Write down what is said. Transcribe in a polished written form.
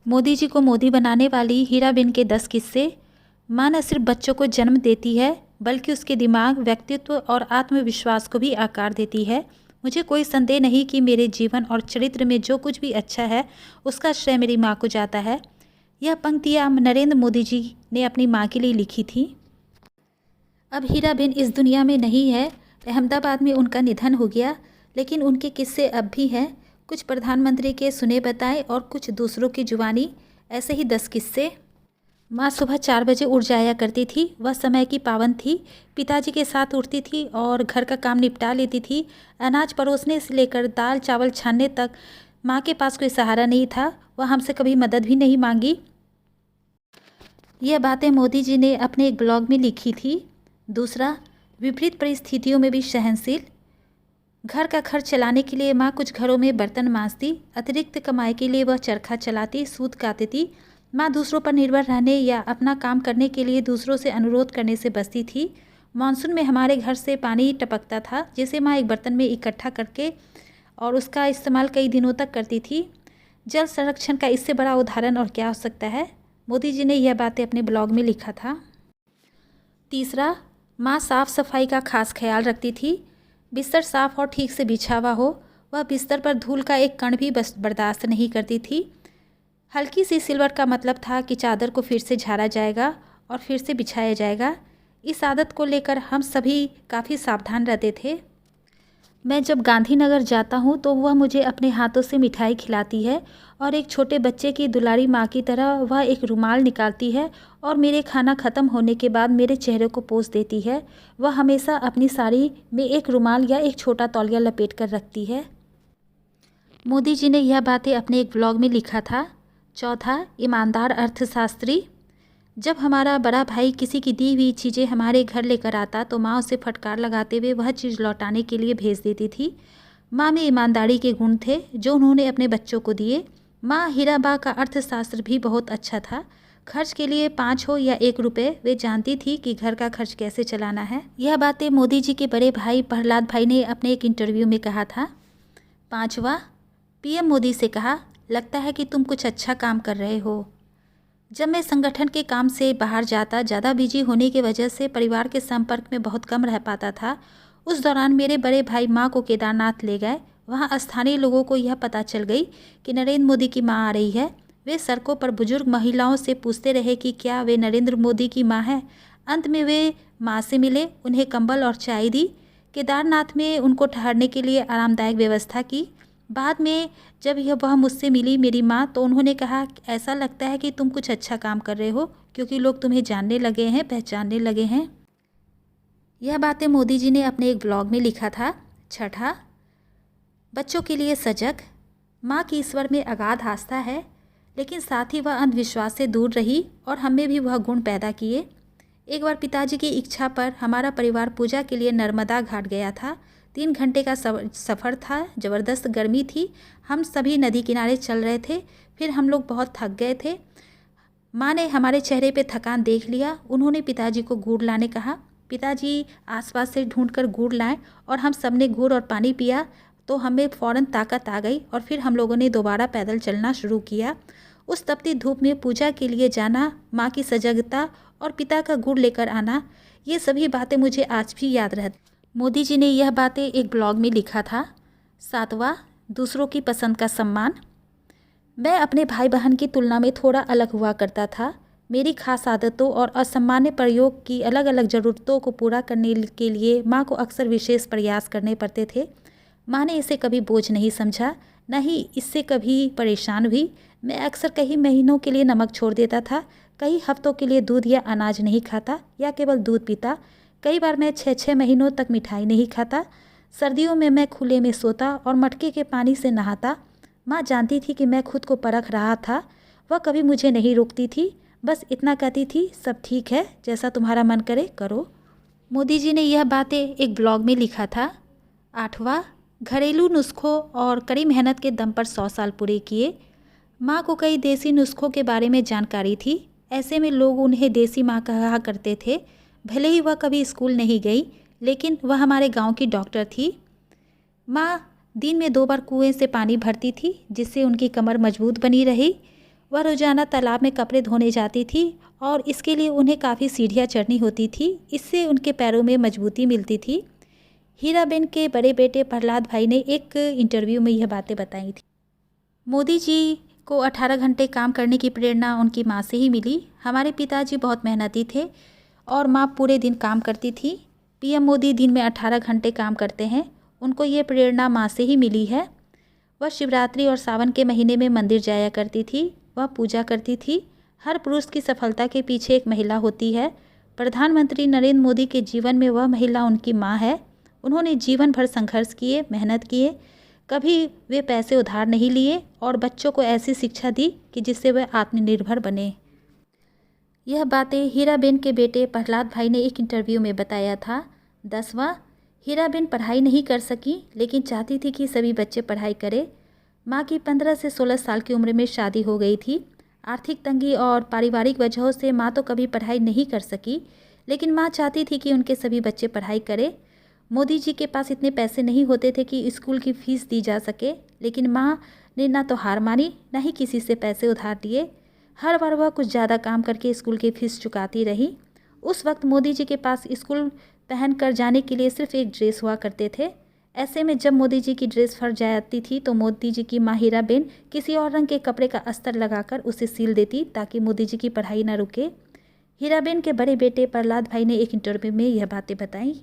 मोदी जी को मोदी बनाने वाली हीराबेन के 10 किस्से। माँ न सिर्फ बच्चों को जन्म देती है बल्कि उसके दिमाग, व्यक्तित्व और आत्मविश्वास को भी आकार देती है। मुझे कोई संदेह नहीं कि मेरे जीवन और चरित्र में जो कुछ भी अच्छा है उसका श्रेय मेरी माँ को जाता है। यह पंक्तियाँ नरेंद्र मोदी जी ने अपनी माँ के लिए लिखी थी। अब हीराबेन इस दुनिया में नहीं है। अहमदाबाद में उनका निधन हो गया, लेकिन उनके किस्से अब भी हैं। कुछ प्रधानमंत्री के सुने बताए और कुछ दूसरों की जुबानी। ऐसे ही 10 किस्से। माँ सुबह 4 बजे उठ जाया करती थी। वह समय की पाबंद थी। पिताजी के साथ उठती थी और घर का काम निपटा लेती थी। अनाज परोसने से लेकर दाल चावल छानने तक माँ के पास कोई सहारा नहीं था। वह हमसे कभी मदद भी नहीं मांगी। यह बातें मोदी जी ने अपने एक ब्लॉग में लिखी थी। दूसरा, विपरीत परिस्थितियों में भी सहनशील। घर का खर्च चलाने के लिए माँ कुछ घरों में बर्तन मांजती, अतिरिक्त कमाई के लिए वह चरखा चलाती, सूत काटती थी। माँ दूसरों पर निर्भर रहने या अपना काम करने के लिए दूसरों से अनुरोध करने से बचती थी। मानसून में हमारे घर से पानी टपकता था, जिसे माँ एक बर्तन में इकट्ठा करके और उसका इस्तेमाल कई दिनों तक करती थी। जल संरक्षण का इससे बड़ा उदाहरण और क्या हो सकता है। मोदी जी ने यह बातें अपने ब्लॉग में लिखा था। तीसरा, माँ साफ़ सफाई का खास ख्याल रखती थी। बिस्तर साफ़ और ठीक से बिछा हुआ हो। वह बिस्तर पर धूल का एक कण भी बर्दाश्त नहीं करती थी। हल्की सी सिलवट का मतलब था कि चादर को फिर से झाड़ा जाएगा और फिर से बिछाया जाएगा। इस आदत को लेकर हम सभी काफ़ी सावधान रहते थे। मैं जब गांधीनगर जाता हूँ तो वह मुझे अपने हाथों से मिठाई खिलाती है और एक छोटे बच्चे की दुलारी माँ की तरह वह एक रुमाल निकालती है और मेरे खाना ख़त्म होने के बाद मेरे चेहरे को पोंछ देती है। वह हमेशा अपनी साड़ी में एक रुमाल या एक छोटा तौलिया लपेट कर रखती है। मोदी जी ने यह बातें अपने एक ब्लॉग में लिखा था। चौथा, ईमानदार अर्थशास्त्री। जब हमारा बड़ा भाई किसी की दी हुई चीज़ें हमारे घर लेकर आता तो माँ उसे फटकार लगाते हुए वह चीज़ लौटाने के लिए भेज देती थी। माँ में ईमानदारी के गुण थे जो उन्होंने अपने बच्चों को दिए। माँ हीराबा का अर्थशास्त्र भी बहुत अच्छा था। खर्च के लिए 5 हो या 1 रुपये, वे जानती थी कि घर का खर्च कैसे चलाना है। यह बातें मोदी जी के बड़े भाई प्रहलाद भाई ने अपने एक इंटरव्यू में कहा था। 5वां, पीएम मोदी से कहा, लगता है कि तुम कुछ अच्छा काम कर रहे हो। जब मैं संगठन के काम से बाहर जाता, ज़्यादा बिजी होने की वजह से परिवार के संपर्क में बहुत कम रह पाता था। उस दौरान मेरे बड़े भाई माँ को केदारनाथ ले गए। वहाँ स्थानीय लोगों को यह पता चल गई कि नरेंद्र मोदी की माँ आ रही है। वे सड़कों पर बुजुर्ग महिलाओं से पूछते रहे कि क्या वे नरेंद्र मोदी की माँ है। अंत में वे माँ से मिले, उन्हें कंबल और चाय दी। केदारनाथ में उनको ठहरने के लिए आरामदायक व्यवस्था की। बाद में जब वह मुझसे मिली मेरी माँ, तो उन्होंने कहा, ऐसा लगता है कि तुम कुछ अच्छा काम कर रहे हो क्योंकि लोग तुम्हें जानने लगे हैं, पहचानने लगे हैं। यह बातें मोदी जी ने अपने एक ब्लॉग में लिखा था। छठा, बच्चों के लिए सजग। माँ की ईश्वर में अगाध आस्था है, लेकिन साथ ही वह अंधविश्वास से दूर रही और हमें भी वह गुण पैदा किए। एक बार पिताजी की इच्छा पर हमारा परिवार पूजा के लिए नर्मदा घाट गया था। 3 घंटे का सफ़र था। ज़बरदस्त गर्मी थी। हम सभी नदी किनारे चल रहे थे। फिर हम लोग बहुत थक गए थे। माँ ने हमारे चेहरे पे थकान देख लिया। उन्होंने पिताजी को गुड़ लाने कहा। पिताजी आसपास से ढूंढकर गुड़ लाए और हम सब ने गुड़ और पानी पिया तो हमें फ़ौरन ताकत आ गई और फिर हम लोगों ने दोबारा पैदल चलना शुरू किया। उस तपती धूप में पूजा के लिए जाना, माँ की सजगता और पिता का गुड़ लेकर आना, ये सभी बातें मुझे आज भी याद रहती। मोदी जी ने यह बातें एक ब्लॉग में लिखा था। 7वां, दूसरों की पसंद का सम्मान। मैं अपने भाई बहन की तुलना में थोड़ा अलग हुआ करता था। मेरी खास आदतों और असामान्य प्रयोग की अलग अलग ज़रूरतों को पूरा करने के लिए माँ को अक्सर विशेष प्रयास करने पड़ते थे। माँ ने इसे कभी बोझ नहीं समझा, न ही इससे कभी परेशान हुई। मैं अक्सर कई महीनों के लिए नमक छोड़ देता था, कई हफ्तों के लिए दूध या अनाज नहीं खाता या केवल दूध पीता। कई बार मैं 6-6 महीनों तक मिठाई नहीं खाता। सर्दियों में मैं खुले में सोता और मटके के पानी से नहाता। माँ जानती थी कि मैं खुद को परख रहा था। वह कभी मुझे नहीं रोकती थी, बस इतना कहती थी, सब ठीक है, जैसा तुम्हारा मन करे करो। मोदी जी ने यह बातें एक ब्लॉग में लिखा था। 8वां, घरेलू नुस्खों और कड़ी मेहनत के दम पर 100 साल पूरे किए। माँ को कई देसी नुस्खों के बारे में जानकारी थी। ऐसे में लोग उन्हें देसी माँ कहा करते थे। भले ही वह कभी स्कूल नहीं गई, लेकिन वह हमारे गांव की डॉक्टर थी। माँ दिन में 2 बार कुएं से पानी भरती थी, जिससे उनकी कमर मजबूत बनी रही। वह रोज़ाना तालाब में कपड़े धोने जाती थी और इसके लिए उन्हें काफ़ी सीढ़ियाँ चढ़नी होती थी। इससे उनके पैरों में मजबूती मिलती थी। हीराबेन के बड़े बेटे प्रहलाद भाई ने एक इंटरव्यू में यह बातें बताई थी। मोदी जी को 18 घंटे काम करने की प्रेरणा उनकी माँ से ही मिली। हमारे पिताजी बहुत मेहनती थे और माँ पूरे दिन काम करती थी। पीएम मोदी दिन में 18 घंटे काम करते हैं। उनको ये प्रेरणा माँ से ही मिली है। वह शिवरात्रि और सावन के महीने में मंदिर जाया करती थी। वह पूजा करती थी। हर पुरुष की सफलता के पीछे एक महिला होती है। प्रधानमंत्री नरेंद्र मोदी के जीवन में वह महिला उनकी माँ है। उन्होंने जीवन भर संघर्ष किए, मेहनत किए, कभी वे पैसे उधार नहीं लिए और बच्चों को ऐसी शिक्षा दी कि जिससे वे आत्मनिर्भर बने। यह बातें हीराबेन के बेटे प्रहलाद भाई ने एक इंटरव्यू में बताया था। 10वां, हीराबेन पढ़ाई नहीं कर सकी लेकिन चाहती थी कि सभी बच्चे पढ़ाई करें। माँ की 15 से 16 साल की उम्र में शादी हो गई थी। आर्थिक तंगी और पारिवारिक वजहों से माँ तो कभी पढ़ाई नहीं कर सकी, लेकिन माँ चाहती थी कि उनके सभी बच्चे पढ़ाई करें। मोदी जी के पास इतने पैसे नहीं होते थे कि स्कूल की फ़ीस दी जा सके, लेकिन माँ ने ना तो हार मानी, ना ही किसी से पैसे उधार दिए। हर बार वह कुछ ज़्यादा काम करके स्कूल की फ़ीस चुकाती रही। उस वक्त मोदी जी के पास स्कूल पहन कर जाने के लिए सिर्फ एक ड्रेस हुआ करते थे। ऐसे में जब मोदी जी की ड्रेस फट जाती थी तो मोदी जी की माँ हीराबेन किसी और रंग के कपड़े का अस्तर लगाकर उसे सील देती ताकि मोदी जी की पढ़ाई न रुके। हीराबेन के बड़े बेटे प्रहलाद भाई ने एक इंटरव्यू में यह बातें बताई।